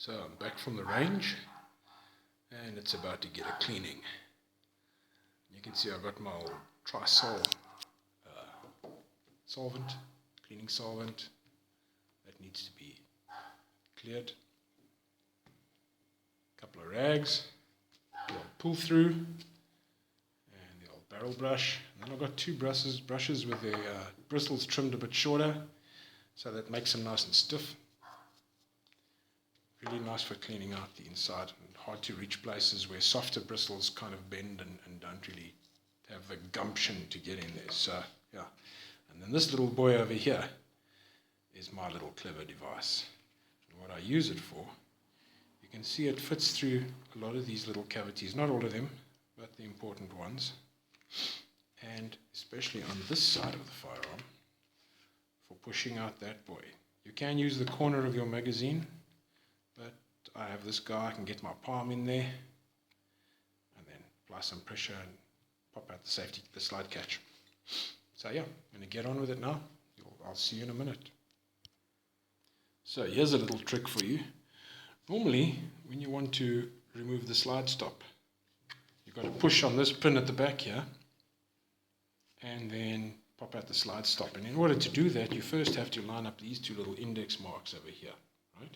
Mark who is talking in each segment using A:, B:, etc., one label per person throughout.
A: So I'm back from the range and it's about to get a cleaning. You can see I've got my old Trisol solvent, cleaning solvent that needs to be cleared. A couple of rags, the old pull through, and the old barrel brush. And then I've got two brushes with their bristles trimmed a bit shorter, so that makes them nice and stiff. Really nice for cleaning out the inside, and hard to reach places where softer bristles kind of bend and don't really have the gumption to get in there. So yeah, and then this little boy over here is my little clever device. And what I use it for, you can see it fits through a lot of these little cavities, not all of them, but the important ones, and especially on this side of the firearm for pushing out that boy. You can use the corner of your magazine, but I have this guy, I can get my palm in there and then apply some pressure and pop out the slide catch. So yeah, I'm going to get on with it now. I'll see you in a minute. So here's a little trick for you. Normally, when you want to remove the slide stop, you've got to push on this pin at the back here and then pop out the slide stop. And in order to do that, you first have to line up these two little index marks over here, right?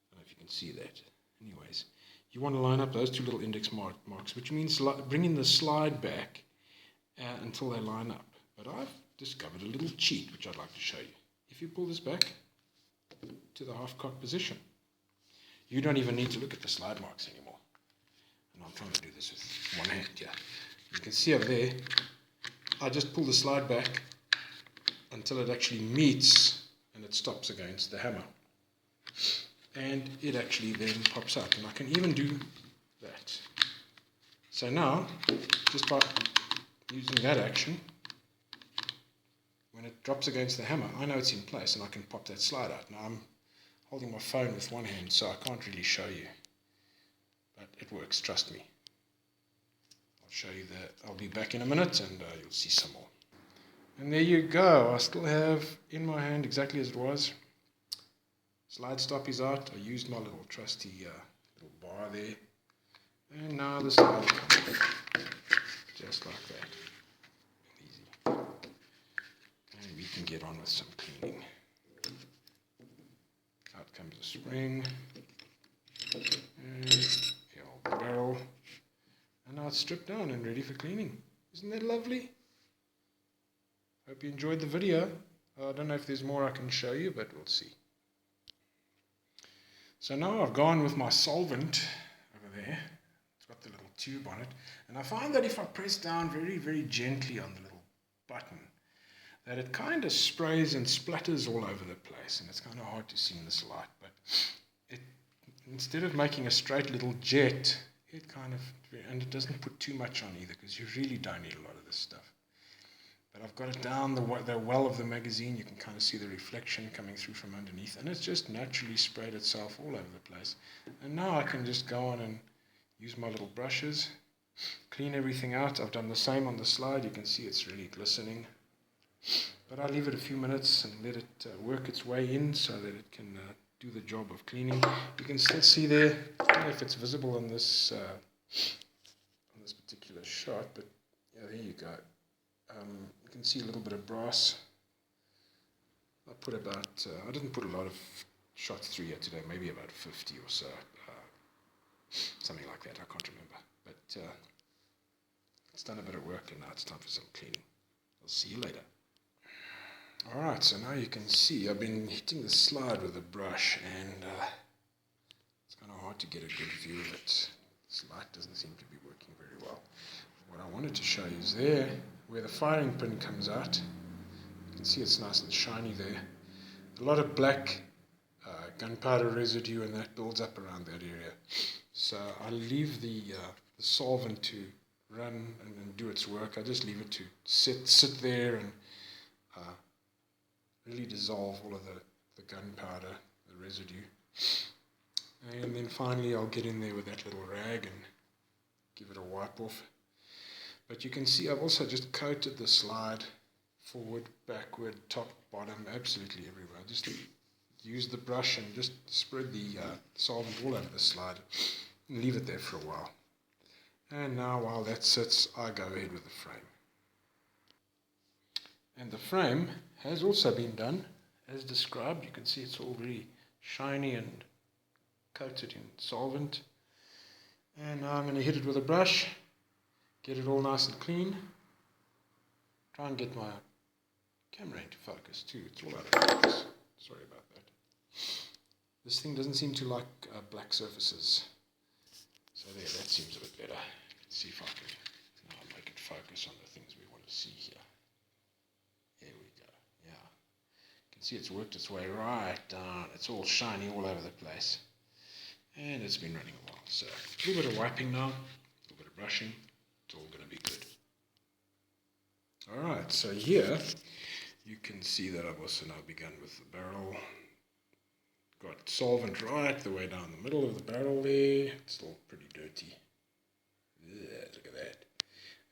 A: I don't know if you can see that. Anyways, you want to line up those two little index marks, which means bringing the slide back until they line up. But I've discovered a little cheat which I'd like to show you. If you pull this back to the half-cock position, you don't even need to look at the slide marks anymore. And I'm trying to do this with one hand here. You can see over there, I just pull the slide back until it actually meets and it stops against the hammer. And it actually then pops out. And I can even do that. So now, just by using that action, when it drops against the hammer, I know it's in place and I can pop that slide out. Now I'm holding my phone with one hand, so I can't really show you. But it works, trust me. I'll show you that. I'll be back in a minute and you'll see some more. And there you go. I still have in my hand exactly as it was. Slide stop is out. I used my little trusty little bar there. And now the slide comes off. Just like that. Easy. And we can get on with some cleaning. Out comes the spring. And the old barrel. And now it's stripped down and ready for cleaning. Isn't that lovely? Hope you enjoyed the video. I don't know if there's more I can show you, but we'll see. So now I've gone with my solvent over there. It's got the little tube on it. And I find that if I press down very, very gently on the little button, that it kind of sprays and splatters all over the place. And it's kind of hard to see in this light. But instead of making a straight little jet, and it doesn't put too much on either, because you really don't need a lot of this stuff. But I've got it down the well of the magazine. You can kind of see the reflection coming through from underneath, and it's just naturally sprayed itself all over the place. And now I can just go on and use my little brushes, clean everything out. I've done the same on the slide. You can see it's really glistening. But I leave it a few minutes and let it work its way in so that it can do the job of cleaning. You can still see there, I don't know if it's visible on this particular shot, but yeah, there you go. You can see a little bit of brass. I didn't put a lot of shots through here today, maybe about 50 or so, something like that, I can't remember. But it's done a bit of work and now it's time for some cleaning. I'll see you later. Alright, so now you can see I've been hitting the slide with a brush and it's kind of hard to get a good view of it. This light doesn't seem to be working very well. What I wanted to show you is there, where the firing pin comes out. You can see it's nice and shiny there. A lot of black gunpowder residue, and that builds up around that area. So I leave the solvent to run and do its work. I just leave it to sit there and really dissolve all of the gunpowder, the residue. And then finally I'll get in there with that little rag and give it a wipe off. But you can see I've also just coated the slide forward, backward, top, bottom, absolutely everywhere. Just use the brush and just spread the solvent all over the slide and leave it there for a while. And now while that sits, I go ahead with the frame. And the frame has also been done as described. You can see it's all very shiny and coated in solvent. And now I'm going to hit it with a brush, get it all nice and clean. Try and get my camera into focus too. It's all out of focus. Sorry about that. This thing doesn't seem to like black surfaces. So there, that seems a bit better. Let's see if I can now make it focus on the things we want to see here. There we go. Yeah. You can see it's worked its way right down. It's all shiny all over the place. And it's been running a while. So a little bit of wiping now, a little bit of brushing. It's all going to be good. Alright, so here you can see that I've also now begun with the barrel. Got solvent right the way down the middle of the barrel there. It's still pretty dirty. Yeah, look at that.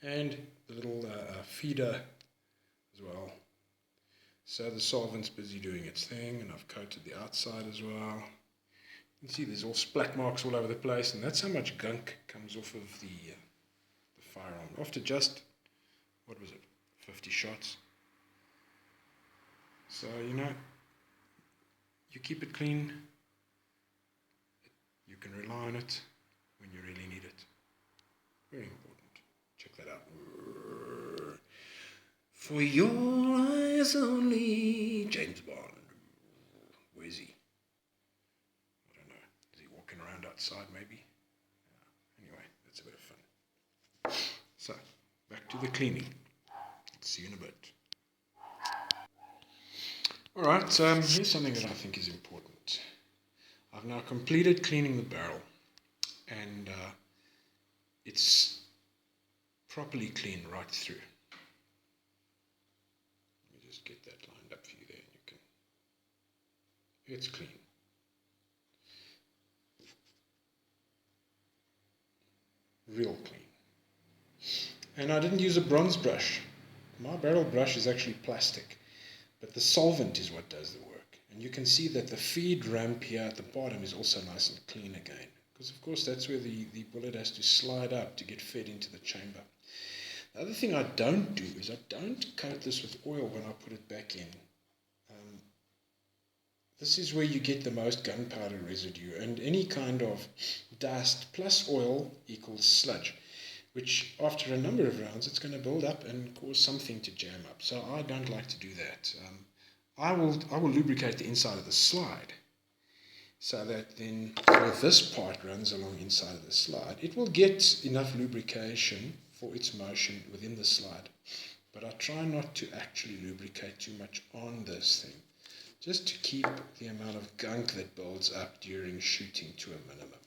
A: And the little feeder as well. So the solvent's busy doing its thing, and I've coated the outside as well. You can see there's all splat marks all over the place, and that's how much gunk comes off of the firearm. After just, what was it, 50 shots. So, you know, you keep it clean, you can rely on it when you really need it. Very important. Check that out. For your eyes only, James Bond. Where is he? I don't know. Is he walking around outside maybe? Yeah. Anyway, that's a bit of fun. So, back to the cleaning. See you in a bit. Alright, here's something that I think is important. I've now completed cleaning the barrel, and it's properly clean right through. Let me just get that lined up for you there. It's clean. Real clean. And I didn't use a bronze brush. My barrel brush is actually plastic, but the solvent is what does the work. And you can see that the feed ramp here at the bottom is also nice and clean again, because of course that's where the bullet has to slide up to get fed into the chamber. The other thing I don't do is I don't coat this with oil when I put it back in. This is where you get the most gunpowder residue, and any kind of dust plus oil equals sludge, which after a number of rounds it's going to build up and cause something to jam up. So I don't like to do that. I will lubricate the inside of the slide, so that then where this part runs along inside of the slide, it will get enough lubrication for its motion within the slide. But I try not to actually lubricate too much on this thing, just to keep the amount of gunk that builds up during shooting to a minimum.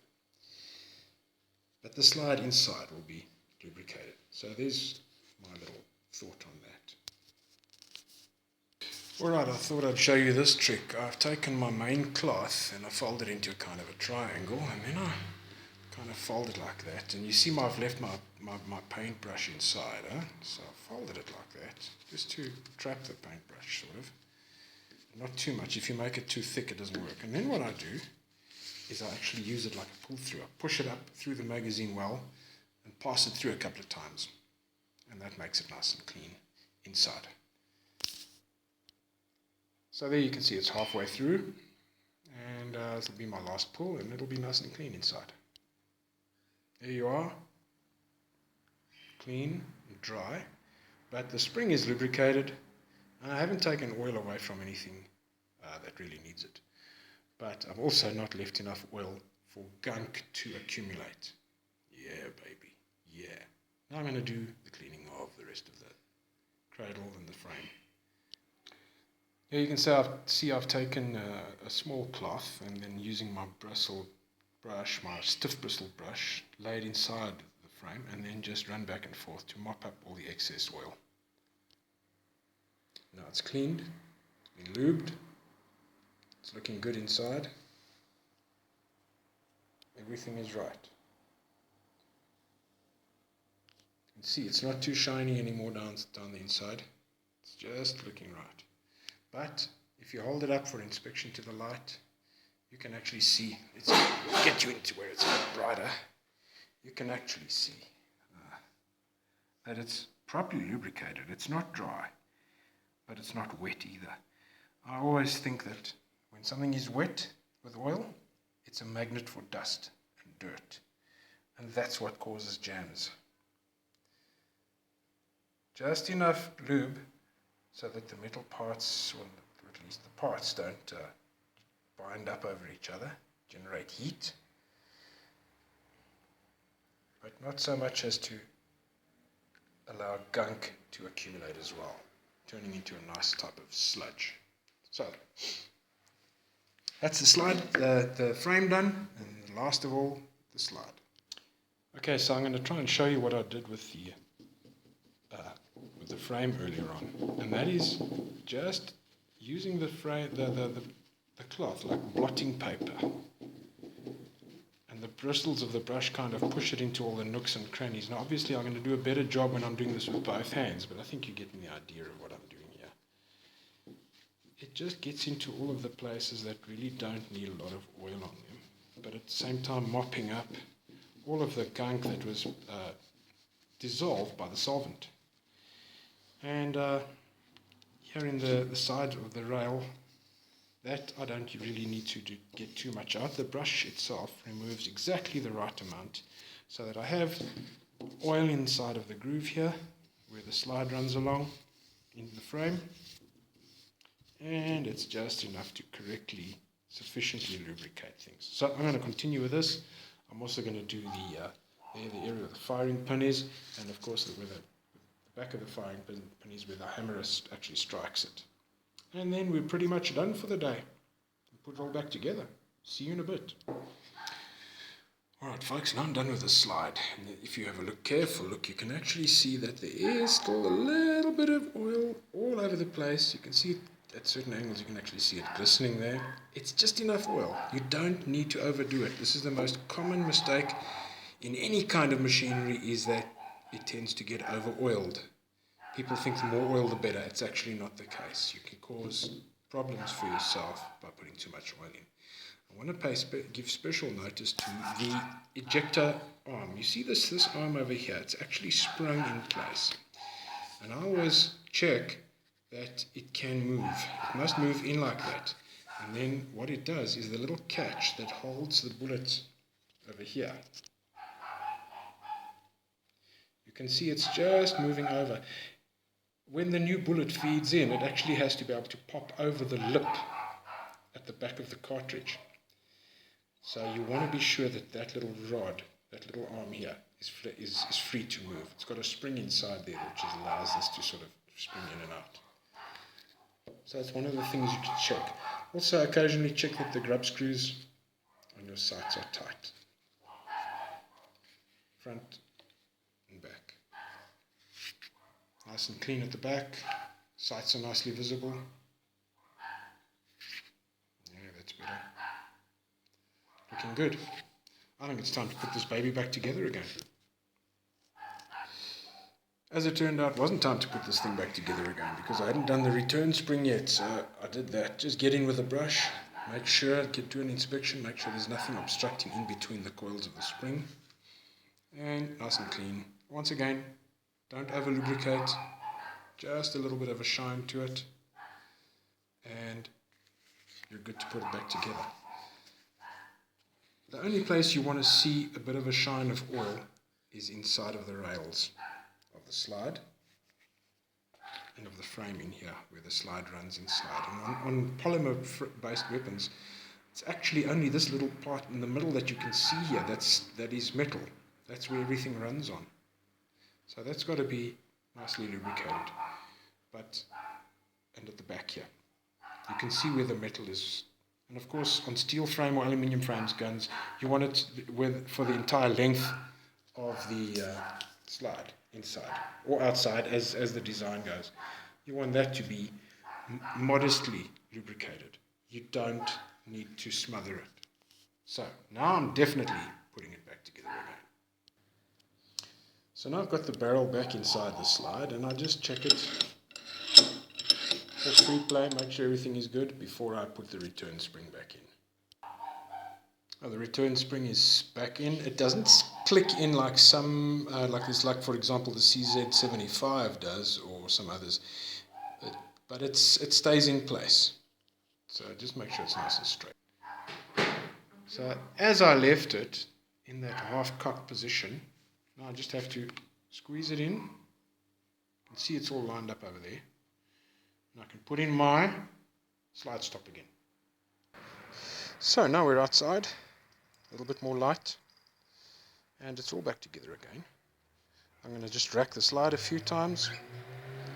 A: But the slide inside will be lubricated. So there's my little thought on that. Alright, I thought I'd show you this trick. I've taken my main cloth and I fold it into a kind of a triangle, and then I kind of fold it like that. And you see I've left my paintbrush inside, so I folded it like that, just to trap the paintbrush, sort of. Not too much. If you make it too thick, it doesn't work. And then what I do is I actually use it like a pull-through. I push it up through the magazine well and pass it through a couple of times. And that makes it nice and clean inside. So there you can see it's halfway through. And this will be my last pull, and it'll be nice and clean inside. There you are. Clean and dry. But the spring is lubricated. And I haven't taken oil away from anything that really needs it. But I've also not left enough oil for gunk to accumulate. Yeah, baby. Yeah. Now I'm going to do the cleaning of the rest of the cradle and the frame. Here you can see I've taken a small cloth, and then using my bristle brush, my stiff bristle brush, laid inside the frame, and then just run back and forth to mop up all the excess oil. Now it's cleaned, it's been lubed, it's looking good inside. Everything is right. You can see it's not too shiny anymore down the inside. It's just looking right. But if you hold it up for inspection to the light, you can actually see, let's get you into where it's a bit brighter, you can actually see that it's properly lubricated. It's not dry, but it's not wet either. I always think that when something is wet with oil, it's a magnet for dust and dirt, and that's what causes jams. Just enough lube so that the metal parts, or at least the parts, don't bind up over each other, generate heat, but not so much as to allow gunk to accumulate as well, turning into a nice type of sludge. So, that's the slide, the frame done, and last of all, the slide. Okay, so I'm going to try and show you what I did with the frame earlier on, and that is just using the frame, the cloth like blotting paper, and the bristles of the brush kind of push it into all the nooks and crannies. Now obviously I'm going to do a better job when I'm doing this with both hands, but I think you're getting the idea of what I'm doing here. It just gets into all of the places that really don't need a lot of oil on them, but at the same time mopping up all of the gunk that was dissolved by the solvent. And here in the side of the rail, that I don't really need to get too much out. The brush itself removes exactly the right amount, so that I have oil inside of the groove here, where the slide runs along into the frame, and it's just enough to correctly, sufficiently lubricate things. So I'm going to continue with this. I'm also going to do the area where the firing pin is, and of course where the back of the firing pin is where the hammer actually strikes it. And then we're pretty much done for the day. Put it all back together. See you in a bit. Alright folks, now I'm done with the slide. And if you have a careful look, you can actually see that there is still a little bit of oil all over the place. You can see it at certain angles, you can actually see it glistening there. It's just enough oil. You don't need to overdo it. This is the most common mistake in any kind of machinery, is that it tends to get over-oiled. People think the more oil the better. It's actually not the case. You can cause problems for yourself by putting too much oil in. I want to give special notice to the ejector arm. You see this arm over here? It's actually sprung in place. And I always check that it can move. It must move in like that. And then what it does is the little catch that holds the bullet over here. You can see it's just moving over. When the new bullet feeds in, it actually has to be able to pop over the lip at the back of the cartridge. So you want to be sure that that little rod, that little arm here, is free to move. It's got a spring inside there which allows this to sort of spring in and out. So it's one of the things you can check. Also occasionally check that the grub screws on your sights are tight. Front and back. Nice and clean at the back. Sights are nicely visible. Yeah, that's better. Looking good. I think it's time to put this baby back together again. As it turned out, it wasn't time to put this thing back together again because I hadn't done the return spring yet, so I did that. Just get in with a brush, make sure, do an inspection, make sure there's nothing obstructing in between the coils of the spring. And nice and clean. Once again, don't over lubricate, just a little bit of a shine to it, and you're good to put it back together. The only place you want to see a bit of a shine of oil is inside of the rails of the slide and of the frame in here where the slide runs inside. And on polymer based weapons, it's actually only this little part in the middle that you can see here that is metal. That's where everything runs on. So that's got to be nicely lubricated. And at the back here, you can see where the metal is. And of course, on steel frame or aluminium frames guns, you want it for the entire length of the slide, inside or outside, as the design goes. You want that to be modestly lubricated. You don't need to smother it. So now I'm definitely putting it back together again. So now I've got the barrel back inside the slide, and I just check it Press free play, make sure everything is good before I put the return spring back in. Oh, the return spring is back in. It doesn't click in like some, like this, like for example the CZ75 does, or some others, but it stays in place. So just make sure it's nice and straight. So as I left it in that half-cocked position, now I just have to squeeze it in. You can see it's all lined up over there. And I can put in my slide stop again. So now we're outside, a little bit more light, and it's all back together again. I'm going to just rack the slide a few times.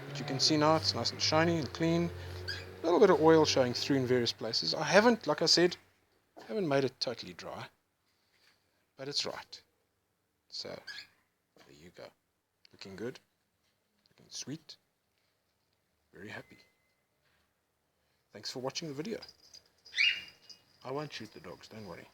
A: But you can see now it's nice and shiny and clean. A little bit of oil showing through in various places. I haven't, like I said, haven't made it totally dry, but it's right. So there you go. Looking good, looking sweet, very happy. Thanks for watching the video. I won't shoot the dogs, don't worry.